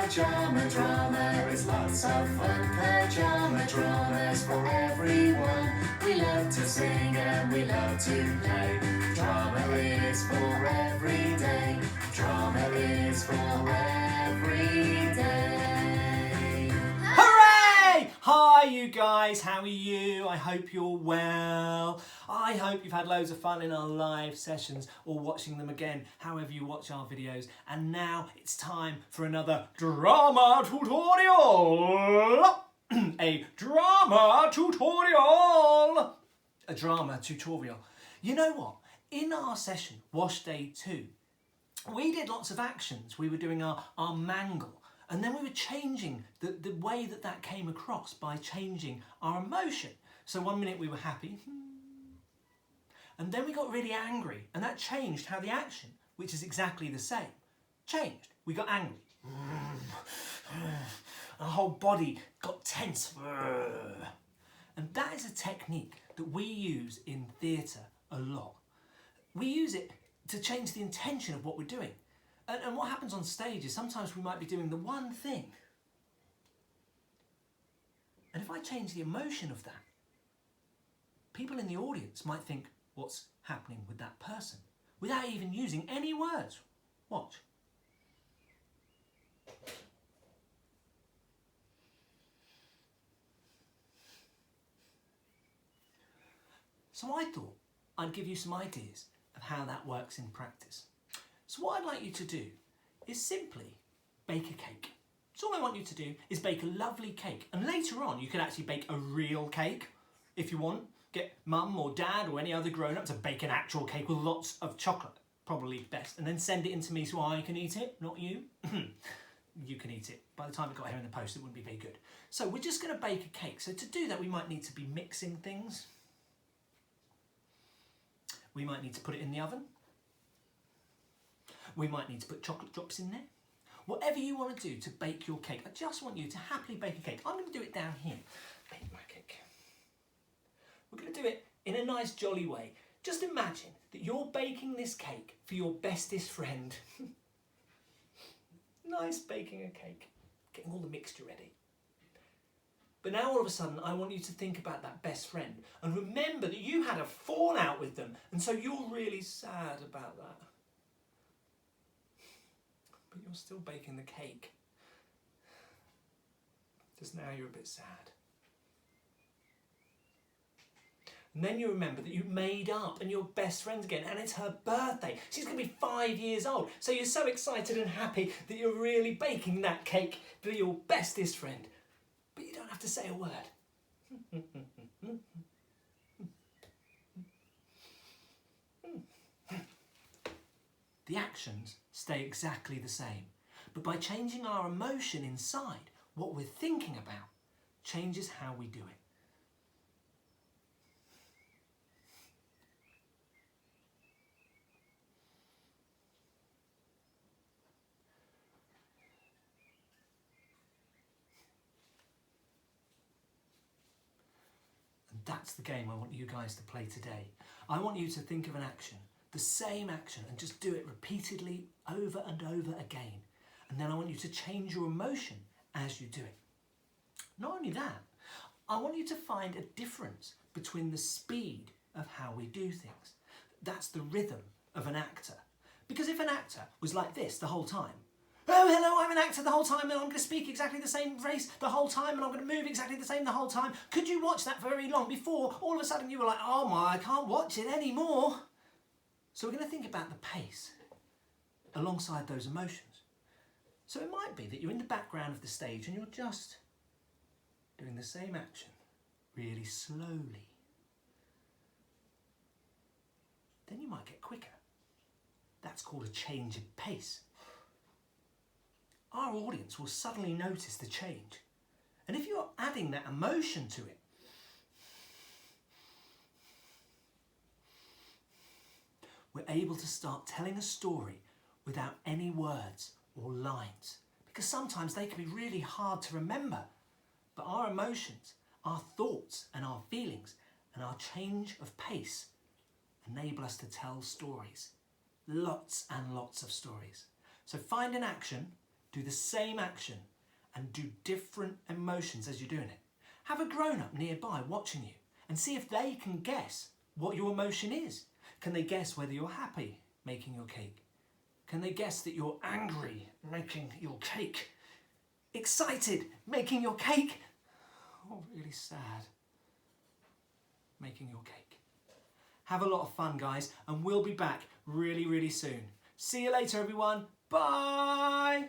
Pyjama drama is lots of fun. Pyjama dramas for everyone. We love to sing and we love to play. Drama is for every day. Drama is for every day. Hooray! Hi you guys, how are you? I hope you're well. I hope you've had loads of fun in our live sessions or watching them again, however you watch our videos. And now it's time for another drama tutorial. A drama tutorial. A drama tutorial. You know what? In our session, Wash Day 2, we did lots of actions. We were doing our mangle. And then we were changing the way that came across by changing our emotion. So 1 minute we were happy, and then we got really angry, and that changed how the action, which is exactly the same, changed. We got angry. Our whole body got tense. And that is a technique that we use in theatre a lot. We use it to change the intention of what we're doing. And what happens on stage is sometimes we might be doing the one thing. And if I change the emotion of that, people in the audience might think, what's happening with that person? Without even using any words. Watch. So I thought I'd give you some ideas of how that works in practice. So what I'd like you to do is simply bake a cake. So all I want you to do is bake a lovely cake. And later on, you could actually bake a real cake if you want. Get mum or dad or any other grown-up to bake an actual cake with lots of chocolate, probably best. And then send it in to me so I can eat it, not you. You can eat it. By the time it got here in the post, it wouldn't be very good. So we're just going to bake a cake. So to do that, we might need to be mixing things. We might need to put it in the oven. We might need to put chocolate drops in there. Whatever you want to do to bake your cake, I just want you to happily bake a cake. I'm going to do it down here. Bake my cake. We're going to do it in a nice jolly way. Just imagine that you're baking this cake for your bestest friend. Nice baking a cake, getting all the mixture ready. But now all of a sudden I want you to think about that best friend and remember that you had a fallout with them, and so you're really sad about that. But you're still baking the cake. Just now you're a bit sad. And then you remember that you made up and you're best friends again, and it's her birthday. She's going to be 5 years old. So you're so excited and happy that you're really baking that cake for your bestest friend. But you don't have to say a word. The actions stay exactly the same, but by changing our emotion inside, what we're thinking about changes how we do it. And that's the game I want you guys to play today. I want you to think of an action, the same action, and just do it repeatedly over and over again. And then I want you to change your emotion as you do it. Not only that, I want you to find a difference between the speed of how we do things. That's the rhythm of an actor. Because if an actor was like this the whole time, oh, hello, I'm an actor the whole time and I'm going to speak exactly the same phrase the whole time and I'm going to move exactly the same the whole time, could you watch that for very long before all of a sudden you were like, oh my, I can't watch it anymore? So we're going to think about the pace alongside those emotions. So it might be that you're in the background of the stage and you're just doing the same action really slowly. Then you might get quicker. That's called a change in pace. Our audience will suddenly notice the change. And if you're adding that emotion to it, we're able to start telling a story without any words or lines, because sometimes they can be really hard to remember. But our emotions, our thoughts and our feelings and our change of pace enable us to tell stories. Lots and lots of stories. So find an action, Do the same action and do different emotions as you're doing it. Have a grown-up nearby watching you and see if they can guess what your emotion is. Can they guess whether you're happy making your cake? Can they guess that you're angry making your cake? Excited making your cake? Or really sad making your cake? Have a lot of fun, guys, and we'll be back really, really soon. See you later, everyone. Bye!